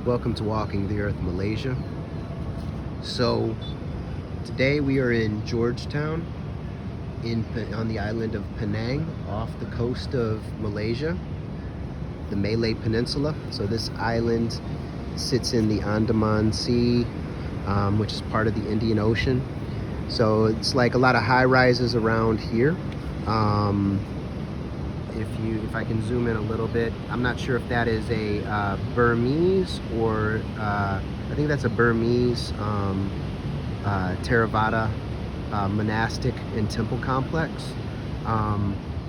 Welcome to Walking the Earth, Malaysia. So today we are in Georgetown on the island of Penang off the coast of Malaysia, the Malay Peninsula. So this island sits in the Andaman Sea, which is part of the Indian Ocean. So it's like a lot of high rises around here. If I can zoom in a little bit, I'm not sure if that is a Burmese or I think that's a Burmese Theravada monastic and temple complex. A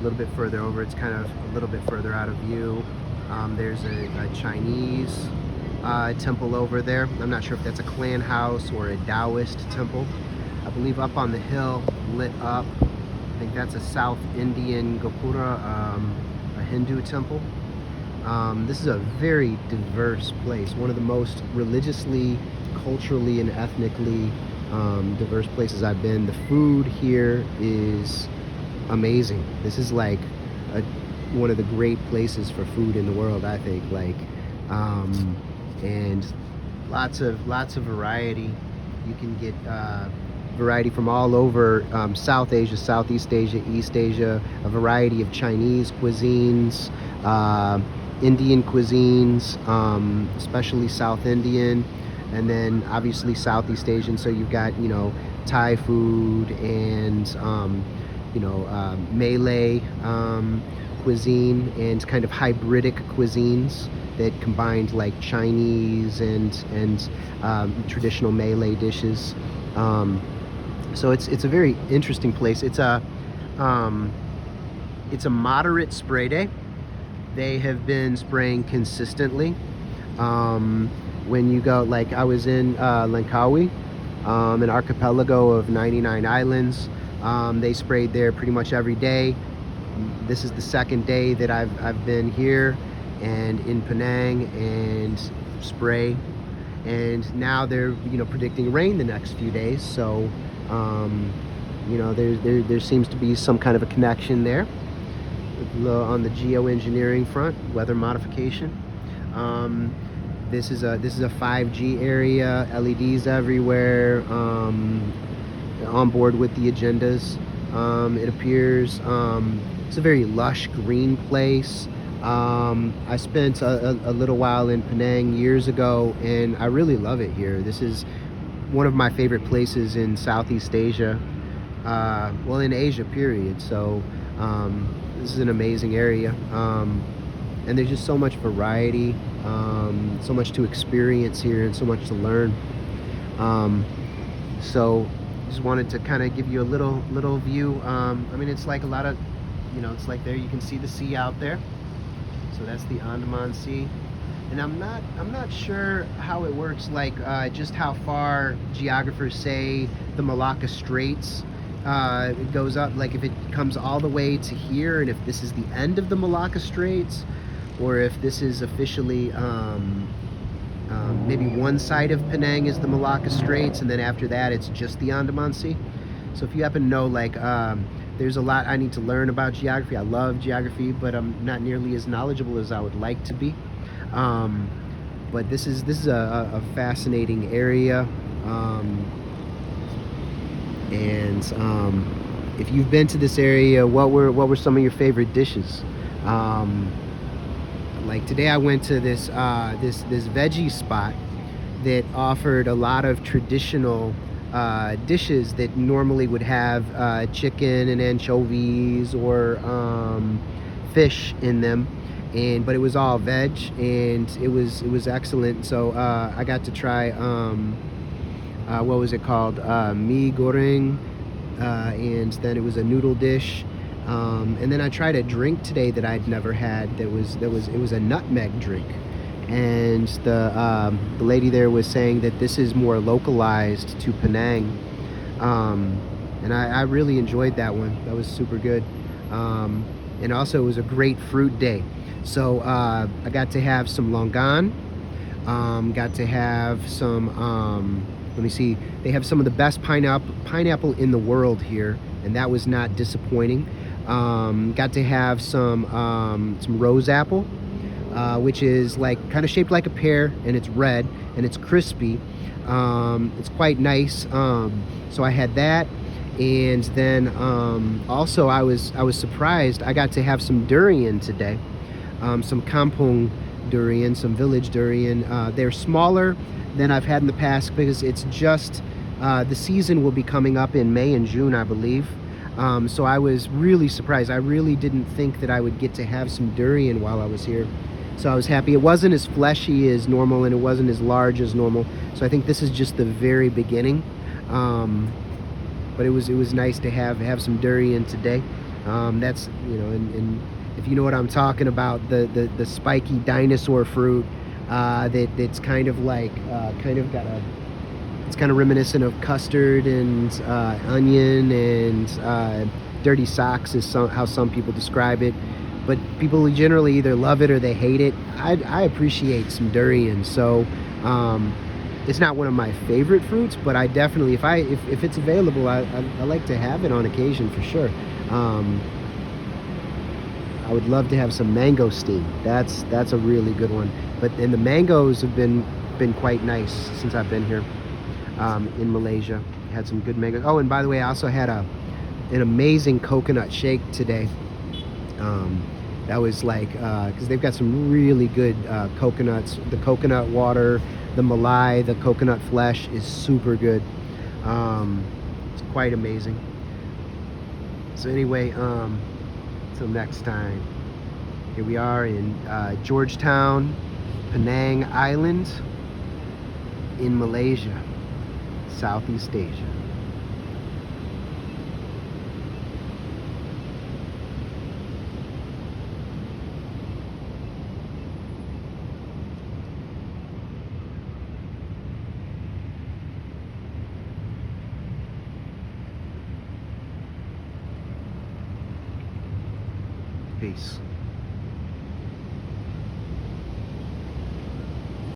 little bit further over, it's kind of a little bit further out of view. There's a Chinese temple over there. I'm not sure if that's a clan house or a Taoist temple. I believe up on the hill, lit up, I think that's a South Indian Gopura, a Hindu temple. This is a very diverse place, one of the most religiously, culturally, and ethnically diverse places I've been. The food here is amazing. This is like one of the great places for food in the world, I think. And lots of variety. You can get variety from all over South Asia, Southeast Asia, East Asia, a variety of Chinese cuisines, Indian cuisines, especially South Indian, and then obviously Southeast Asian. So you've got, Thai food and, Malay cuisine and kind of hybridic cuisines that combined like Chinese and traditional Malay dishes. So it's a very interesting place. It's a moderate spray day. They have been spraying consistently. When you go, like I was in Langkawi, an archipelago of 99 islands. They sprayed there pretty much every day. This is the second day that I've been here and in Penang and spray. And now they're predicting rain the next few days. So there seems to be some kind of a connection there on the geoengineering front, weather modification. This is a 5G area, LEDs everywhere, on board with the agendas. It appears it's a very lush green place. I spent a little while in Penang years ago, and I really love it here. This is one of my favorite places in Southeast Asia, well, in Asia, period. So this is an amazing area, and there's just so much variety, so much to experience here, and so much to learn. So just wanted to kind of give you a little view. I mean, it's like a lot of, it's like there you can see the sea out there. So that's the Andaman Sea. And I'm not sure how it works, like just how far geographers say the Malacca Straits it goes up, like if it comes all the way to here, and if this is the end of the Malacca Straits, or if this is officially maybe one side of Penang is the Malacca Straits, and then after that it's just the Andaman Sea. So if you happen to know, like there's a lot I need to learn about geography. I love geography, but I'm not nearly as knowledgeable as I would like to be. But this is a fascinating area, and if you've been to this area, what were some of your favorite dishes? Like today, I went to this veggie spot that offered a lot of traditional dishes that normally would have chicken and anchovies or fish in them, but it was all veg, and it was excellent. So I got to try what was it called, mee goreng, and then it was a noodle dish, and then I tried a drink today that I'd never had. It was a nutmeg drink. And the lady there was saying that this is more localized to Penang, and I really enjoyed that one. That was super good, and also it was a great fruit day. So I got to have some longan, got to have some, let me see, they have some of the best pineapple in the world here, and that was not disappointing. Got to have some rose apple. which is like kind of shaped like a pear, and it's red and it's crispy. It's quite nice. So I had that, and then also I was surprised. I got to have some durian today, some kampong durian, some village durian. They're smaller than I've had in the past because it's just the season will be coming up in May and June, I believe. So I was really surprised. I really didn't think that I would get to have some durian while I was here. So I was happy. It wasn't as fleshy as normal, and it wasn't as large as normal. So I think this is just the very beginning. But it was nice to have some durian today. That's, you know, and if you know what I'm talking about, the spiky dinosaur fruit that's kind of like kind of got a, it's kind of reminiscent of custard and onion and dirty socks is how some people describe it. But people generally either love it or they hate it. I appreciate some durian, so it's not one of my favorite fruits, but I definitely, if it's available, I like to have it on occasion for sure. I would love to have some mangosteen. That's a really good one. And the mangoes have been quite nice since I've been here in Malaysia. Had some good mangoes. Oh, and by the way, I also had an amazing coconut shake today. That was like, because they've got some really good coconuts. The coconut water, the malai, the coconut flesh is super good. It's quite amazing. So anyway, till next time. Here we are in Georgetown, Penang Island in Malaysia, Southeast Asia. Peace.